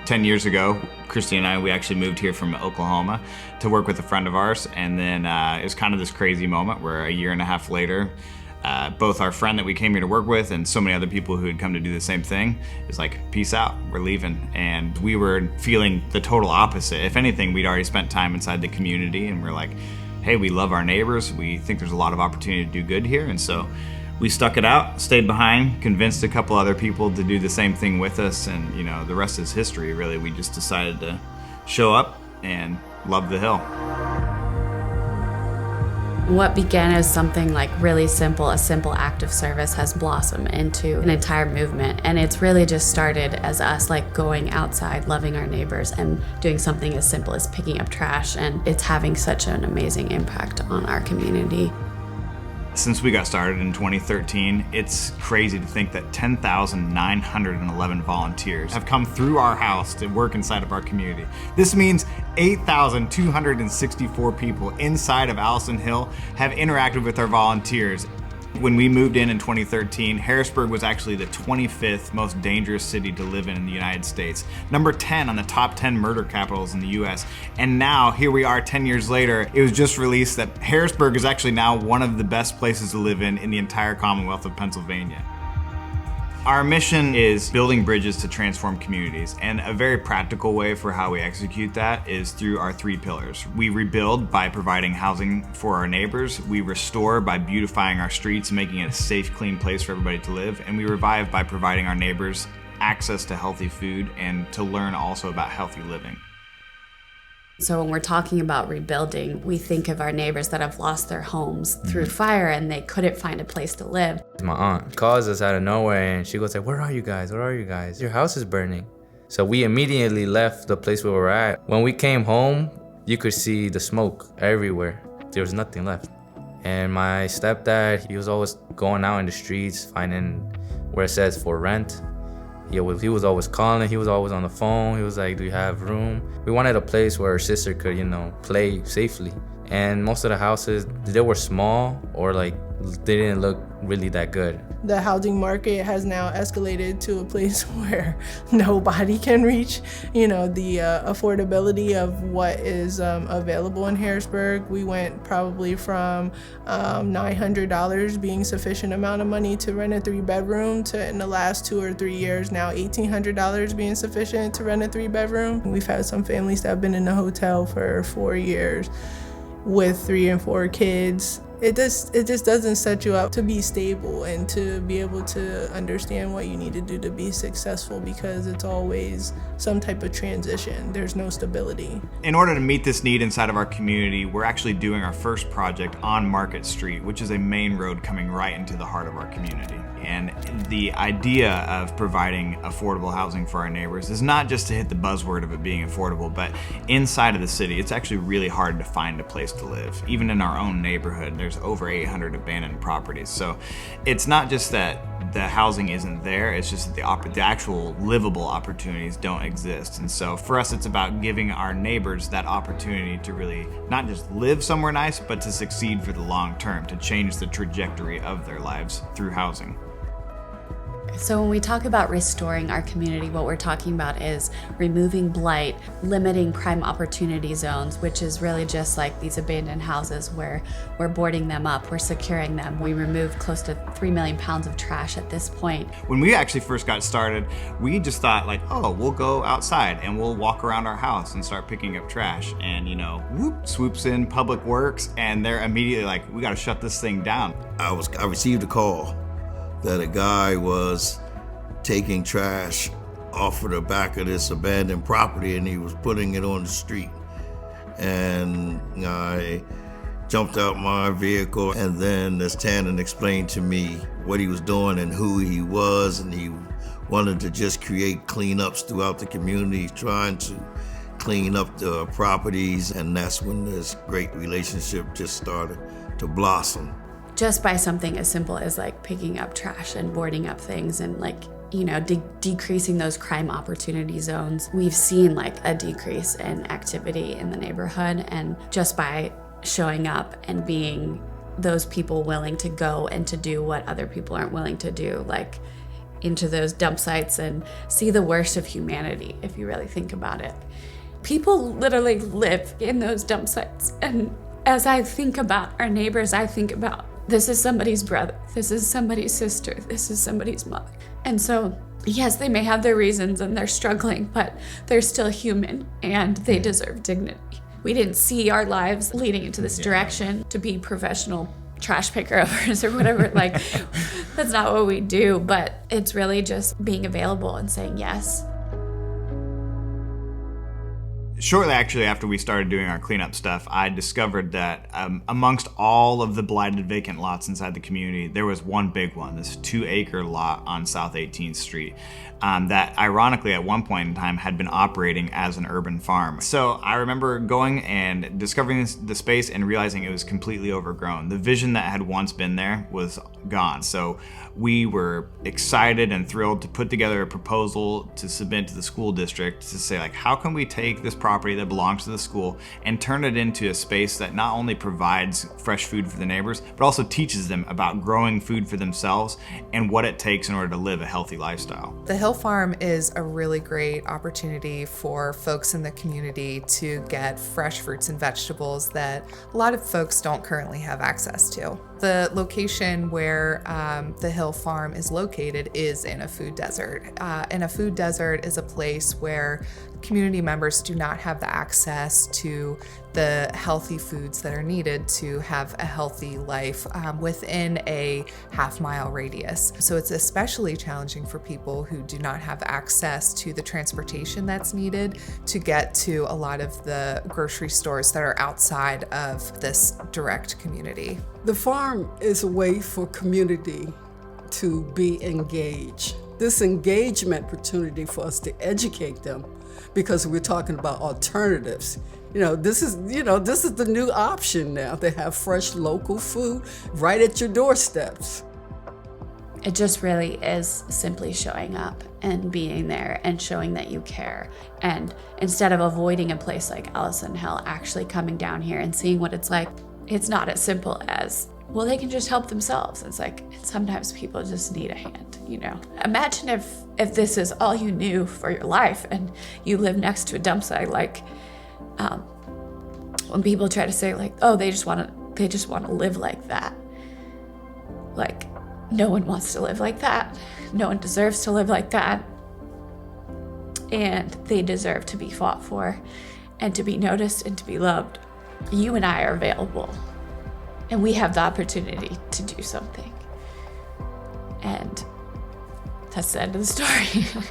10 years ago, Christy and I, we actually moved here from Oklahoma to work with a friend of ours. And then it was kind of this crazy moment where a year and a half later, both our friend that we came here to work with and so many other people who had come to do the same thing is like, peace out, we're leaving. And we were feeling the total opposite. If anything, we'd already spent time inside the community and we're like, hey, we love our neighbors. We think there's a lot of opportunity to do good here. And so we stuck it out, stayed behind, convinced a couple other people to do the same thing with us. And you know, the rest is history, really. We just decided to show up and love the hill. What began as something like really simple, a simple act of service, has blossomed into an entire movement. And it's really just started as us like going outside, loving our neighbors, and doing something as simple as picking up trash. And it's having such an amazing impact on our community. Since we got started in 2013, it's crazy to think that 10,911 volunteers have come through our house to work inside of our community. This means 8,264 people inside of Allison Hill have interacted with our volunteers. When we moved in 2013, Harrisburg was actually the 25th most dangerous city to live in the United States. Number 10 on the top 10 murder capitals in the US. And now, here we are 10 years later, it was just released that Harrisburg is actually now one of the best places to live in the entire Commonwealth of Pennsylvania. Our mission is building bridges to transform communities, and a very practical way for how we execute that is through our 3 pillars. We rebuild by providing housing for our neighbors, we restore by beautifying our streets and making it a safe, clean place for everybody to live, and we revive by providing our neighbors access to healthy food and to learn also about healthy living. So when we're talking about rebuilding, we think of our neighbors that have lost their homes through fire and they couldn't find a place to live. My aunt calls us out of nowhere and she goes like, where are you guys? Where are you guys? Your house is burning. So we immediately left the place where we were at. When we came home, you could see the smoke everywhere. There was nothing left. And my stepdad, he was always going out in the streets, finding where it says for rent. He was always calling, he was always on the phone. He was like, do you have room? We wanted a place where our sister could, play safely. And most of the houses, they were small or like they didn't look really that good. The housing market has now escalated to a place where nobody can reach, the affordability of what is available in Harrisburg. We went probably from $900 being sufficient amount of money to rent a 3-bedroom to, in the last 2 or 3 years, now $1,800 being sufficient to rent a 3-bedroom. We've had some families that have been in the hotel for 4 years with 3 and 4 kids. It just doesn't set you up to be stable and to be able to understand what you need to do to be successful, because it's always some type of transition. There's no stability. In order to meet this need inside of our community, we're actually doing our first project on Market Street, which is a main road coming right into the heart of our community. And the idea of providing affordable housing for our neighbors is not just to hit the buzzword of it being affordable, but inside of the city, it's actually really hard to find a place to live. Even in our own neighborhood, there's over 800 abandoned properties. So it's not just that the housing isn't there, it's just that the actual livable opportunities don't exist. And so for us, it's about giving our neighbors that opportunity to really not just live somewhere nice, but to succeed for the long term, to change the trajectory of their lives through housing. So when we talk about restoring our community, what we're talking about is removing blight, limiting crime opportunity zones, which is really just like these abandoned houses where we're boarding them up, we're securing them. We removed close to 3 million pounds of trash at this point. When we actually first got started, we just thought like, oh, we'll go outside and we'll walk around our house and start picking up trash. And swoops in Public Works and they're immediately like, we gotta shut this thing down. I received a call that a guy was taking trash off of the back of this abandoned property and he was putting it on the street. And I jumped out my vehicle, and then this Tannen explained to me what he was doing and who he was, and he wanted to just create cleanups throughout the community, trying to clean up the properties, and that's when this great relationship just started to blossom. Just by something as simple as like picking up trash and boarding up things and decreasing those crime opportunity zones, we've seen like a decrease in activity in the neighborhood. And just by showing up and being those people willing to go and to do what other people aren't willing to do, like into those dump sites and see the worst of humanity, if you really think about it. People literally live in those dump sites. And as I think about our neighbors, I think about this is somebody's brother, this is somebody's sister, this is somebody's mother. And so, yes, they may have their reasons and they're struggling, but they're still human and they deserve dignity. We didn't see our lives leading into this direction to be professional trash pickers or whatever. Like, that's not what we do, but it's really just being available and saying yes. Shortly actually after we started doing our cleanup stuff, I discovered that amongst all of the blighted vacant lots inside the community, there was one big one, this 2-acre lot on South 18th Street, that ironically at one point in time had been operating as an urban farm. So I remember going and discovering the space and realizing it was completely overgrown. The vision that had once been there was gone. So we were excited and thrilled to put together a proposal to submit to the school district to say, like, how can we take this property that belongs to the school and turn it into a space that not only provides fresh food for the neighbors, but also teaches them about growing food for themselves and what it takes in order to live a healthy lifestyle. The Hill Farm is a really great opportunity for folks in the community to get fresh fruits and vegetables that a lot of folks don't currently have access to. The location where the Hill Farm is located is in a food desert. And a food desert is a place where community members do not have the access to the healthy foods that are needed to have a healthy life within a half-mile radius. So it's especially challenging for people who do not have access to the transportation that's needed to get to a lot of the grocery stores that are outside of this direct community. The farm is a way for community to be engaged. This engagement opportunity for us to educate them, because we're talking about alternatives. This is the new option now. They have fresh local food right at your doorsteps. It just really is simply showing up and being there and showing that you care. And instead of avoiding a place like Allison Hill, actually coming down here and seeing what it's like. It's not as simple as, well, they can just help themselves. It's like, sometimes people just need a hand, Imagine if this is all you knew for your life and you live next to a dump site, like, when people try to say, like, oh, they just want to live like that. Like, no one wants to live like that. No one deserves to live like that. And they deserve to be fought for and to be noticed and to be loved. You and I are available, and we have the opportunity to do something. And that's the end of the story.